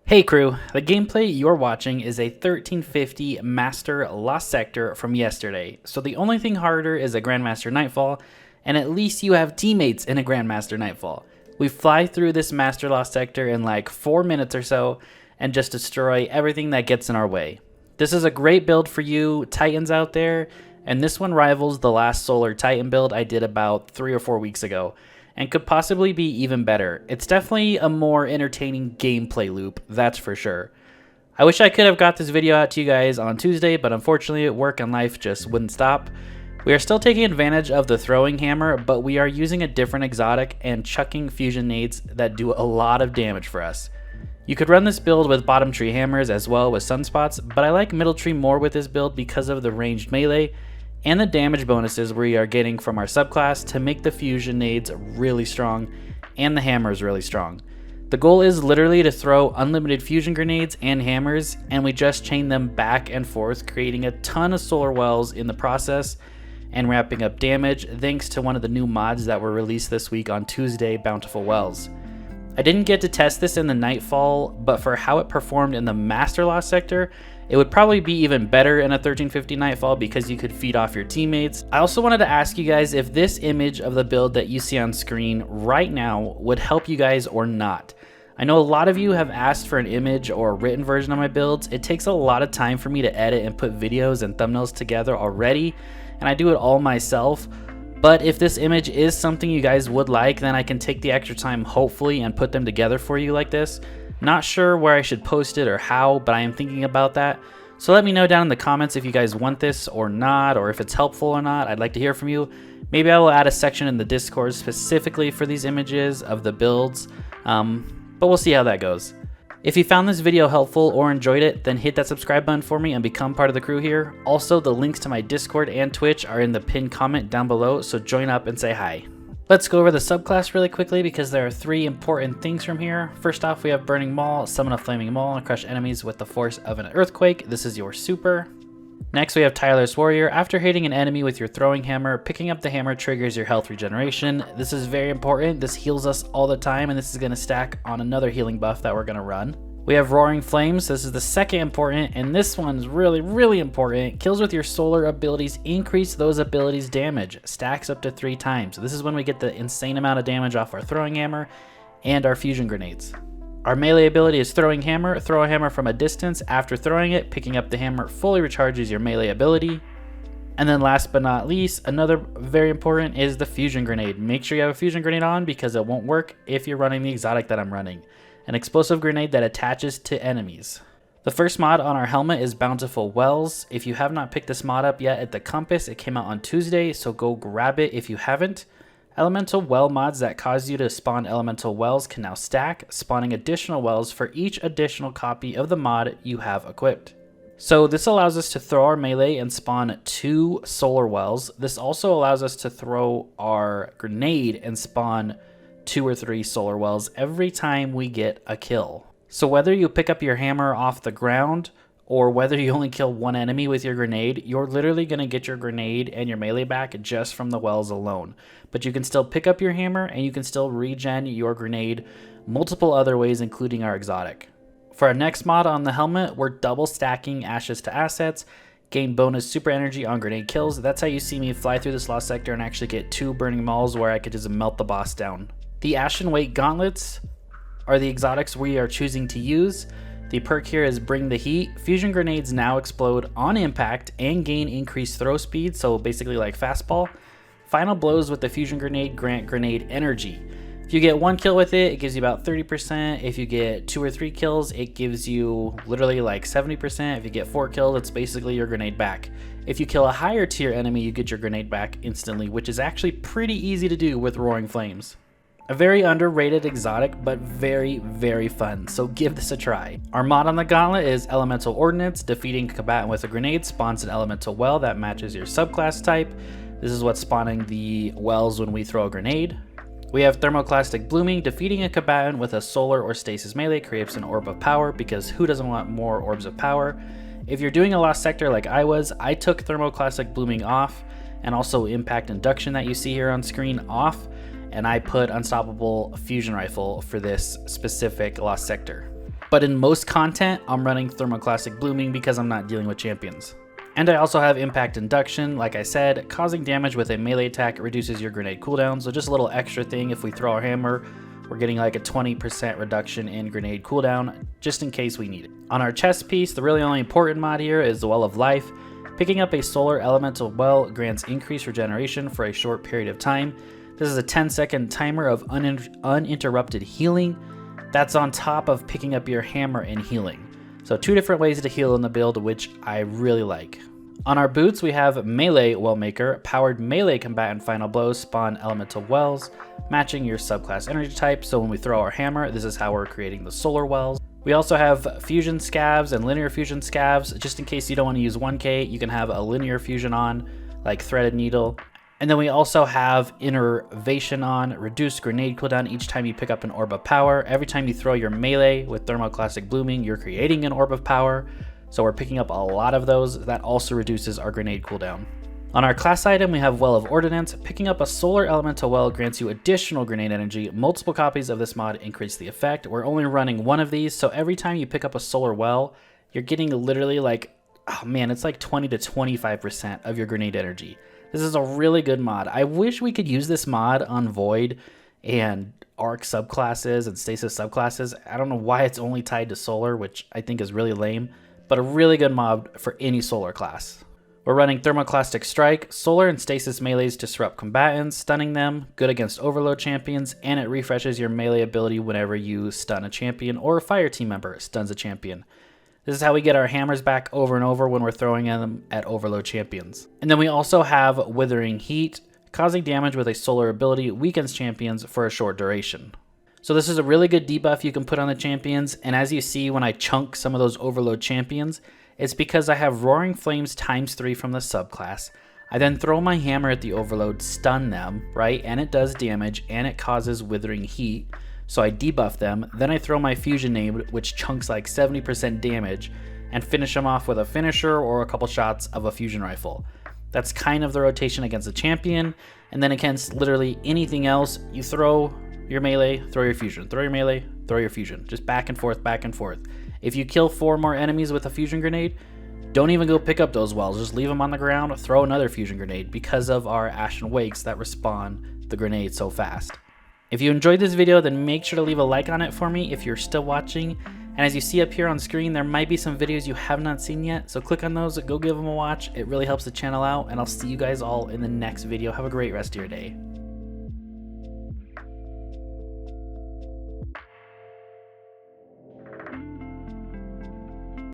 Hey crew, the gameplay you're watching is a 1350 Master Lost Sector from yesterday, so the only thing harder is a Grandmaster Nightfall, and at least you have teammates in a Grandmaster Nightfall. We fly through this Master Lost Sector in like 4 minutes or so, and just destroy everything that gets in our way. This is a great build for you Titans out there, and this one rivals the last Solar Titan build I did about 3 or 4 weeks ago, and could possibly be even better. It's definitely a more entertaining gameplay loop, that's for sure. I wish I could have got this video out to you guys on Tuesday, but unfortunately work and life just wouldn't stop. We are still taking advantage of the throwing hammer, but we are using a different exotic and chucking fusion nades that do a lot of damage for us. You could run this build with bottom tree hammers as well with sunspots, but I like middle tree more with this build because of the ranged melee and the damage bonuses we are getting from our subclass to make the fusion nades really strong and the hammers really strong. The goal is literally to throw unlimited fusion grenades and hammers, and we just chain them back and forth, creating a ton of solar wells in the process and ramping up damage thanks to one of the new mods that were released this week on Tuesday, Bountiful Wells. I didn't get to test this in the Nightfall, but for how it performed in the Master Lost Sector, it would probably be even better in a 1350 Nightfall because you could feed off your teammates. I also wanted to ask you guys if this image of the build that you see on screen right now would help you guys or not. I know a lot of you have asked for an image or a written version of my builds. It takes a lot of time for me to edit and put videos and thumbnails together already, and I do it all myself. But if this image is something you guys would like, then I can take the extra time hopefully and put them together for you like this. Not sure where I should post it or how, but I am thinking about that. So let me know down in the comments if you guys want this or not, or if it's helpful or not. I'd like to hear from you. Maybe I will add a section in the Discord specifically for these images of the builds, but we'll see how that goes. If you found this video helpful or enjoyed it, then hit that subscribe button for me and become part of the crew here. Also, the links to my Discord and Twitch are in the pinned comment down below, so join up and say hi. Let's go over the subclass really quickly because there are 3 important things from here. First off, we have Burning Maul, summon a flaming maul and crush enemies with the force of an earthquake. This is your super. Next, we have Tireless Warrior. After hitting an enemy with your throwing hammer, picking up the hammer triggers your health regeneration. This is very important. This heals us all the time, and this is going to stack on another healing buff that we're going to run. We have Roaring Flames. This is the second important, and this one's really important. Kills with your solar abilities increase those abilities damage. Stacks up to 3 times. This is when we get the insane amount of damage off our throwing hammer and our fusion grenades. Our melee ability is Throwing Hammer. Throw a hammer from a distance. After throwing it, picking up the hammer fully recharges your melee ability. And then last but not least, another very important is the fusion grenade. Make sure you have a fusion grenade on because it won't work if you're running the exotic that I'm running. An explosive grenade that attaches to enemies. The first mod on our helmet is Bountiful Wells. If you have not picked this mod up yet at the Compass, it came out on Tuesday, so go grab it if you haven't. Elemental well mods that cause you to spawn elemental wells can now stack, spawning additional wells for each additional copy of the mod you have equipped. So this allows us to throw our melee and spawn 2 solar wells. This also allows us to throw our grenade and spawn 2 or 3 solar wells every time we get a kill. So whether you pick up your hammer off the ground or whether you only kill 1 enemy with your grenade, you're literally going to get your grenade and your melee back just from the wells alone. But you can still pick up your hammer and you can still regen your grenade multiple other ways, including our exotic. For our next mod on the helmet, we're double stacking ashes to assets. Gain bonus super energy on grenade kills. That's how you see me fly through this lost sector and actually get 2 burning mauls where I could just melt the boss down. The Ashen Weight Gauntlets are the exotics we are choosing to use. The perk here is Bring the Heat. Fusion grenades now explode on impact and gain increased throw speed, so basically like fastball. Final blows with the fusion grenade grant grenade energy. If you get 1 kill with it, it gives you about 30%. If you get 2 or 3 kills, it gives you literally like 70%. If you get 4 kills, it's basically your grenade back. If you kill a higher tier enemy, you get your grenade back instantly, which is actually pretty easy to do with Roaring Flames. A very underrated exotic, but very fun, so give this a try. Our mod on the gauntlet is Elemental Ordnance. Defeating a combatant with a grenade spawns an elemental well that matches your subclass type. This is what's spawning the wells when we throw a grenade. We have Thermoclastic Blooming. Defeating a combatant with a solar or stasis melee creates an orb of power, because who doesn't want more orbs of power? If you're doing a lost sector like I was, I took Thermoclastic Blooming off, and also Impact Induction that you see here on screen off, and I put Unstoppable Fusion Rifle for this specific lost sector. But in most content, I'm running Thermoclastic Blooming because I'm not dealing with champions. And I also have Impact Induction, like I said, causing damage with a melee attack reduces your grenade cooldown, so just a little extra thing if we throw our hammer, we're getting like a 20% reduction in grenade cooldown, just in case we need it. On our chest piece, the really only important mod here is the Well of Life. Picking up a Solar Elemental Well grants increased regeneration for a short period of time. This is a 10-second timer of uninterrupted healing. That's on top of picking up your hammer and healing. So 2 different ways to heal in the build, which I really like. On our boots, we have Melee Wellmaker. Powered melee combatant final blows spawn elemental wells, matching your subclass energy type. So when we throw our hammer, this is how we're creating the solar wells. We also have fusion scabs and linear fusion scabs. Just in case you don't want to use 1K, you can have a linear fusion on, like Threaded Needle. And then we also have Innervation on, reduced grenade cooldown each time you pick up an Orb of Power. Every time you throw your melee with Thermoclastic Blooming, you're creating an Orb of Power. So we're picking up a lot of those. That also reduces our grenade cooldown. On our class item, we have Well of Ordnance. Picking up a Solar Elemental Well grants you additional grenade energy. Multiple copies of this mod increase the effect. We're only running 1 of these, so every time you pick up a Solar Well, you're getting literally like, oh man, it's like 20 to 25% of your grenade energy. This is a really good mod. I wish we could use this mod on Void and Arc subclasses and Stasis subclasses. I don't know why it's only tied to Solar, which I think is really lame, but a really good mod for any Solar class. We're running Thermoclastic Strike, Solar and Stasis melees disrupt combatants, stunning them, good against Overload champions, and it refreshes your melee ability whenever you stun a champion or a fire team member stuns a champion. This is how we get our hammers back over and over when we're throwing them at Overload champions. And then we also have Withering Heat, causing damage with a solar ability weakens champions for a short duration. So this is a really good debuff you can put on the champions, and as you see when I chunk some of those Overload champions, it's because I have Roaring Flames ×3 from the subclass. I then throw my hammer at the Overload, stun them, right? And it does damage, and it causes Withering Heat. So I debuff them, then I throw my Fusion Nade, which chunks like 70% damage, and finish them off with a finisher or a couple shots of a Fusion Rifle. That's kind of the rotation against the champion, and then against literally anything else, you throw your melee, throw your fusion, throw your melee, throw your fusion. Just back and forth, back and forth. If you kill 4 more enemies with a fusion grenade, don't even go pick up those wells. Just leave them on the ground, throw another fusion grenade because of our Ashen Wakes that respawn the grenade so fast. If you enjoyed this video, then make sure to leave a like on it for me if you're still watching. And as you see up here on screen, there might be some videos you have not seen yet. So click on those, go give them a watch. It really helps the channel out, and I'll see you guys all in the next video. Have a great rest of your day.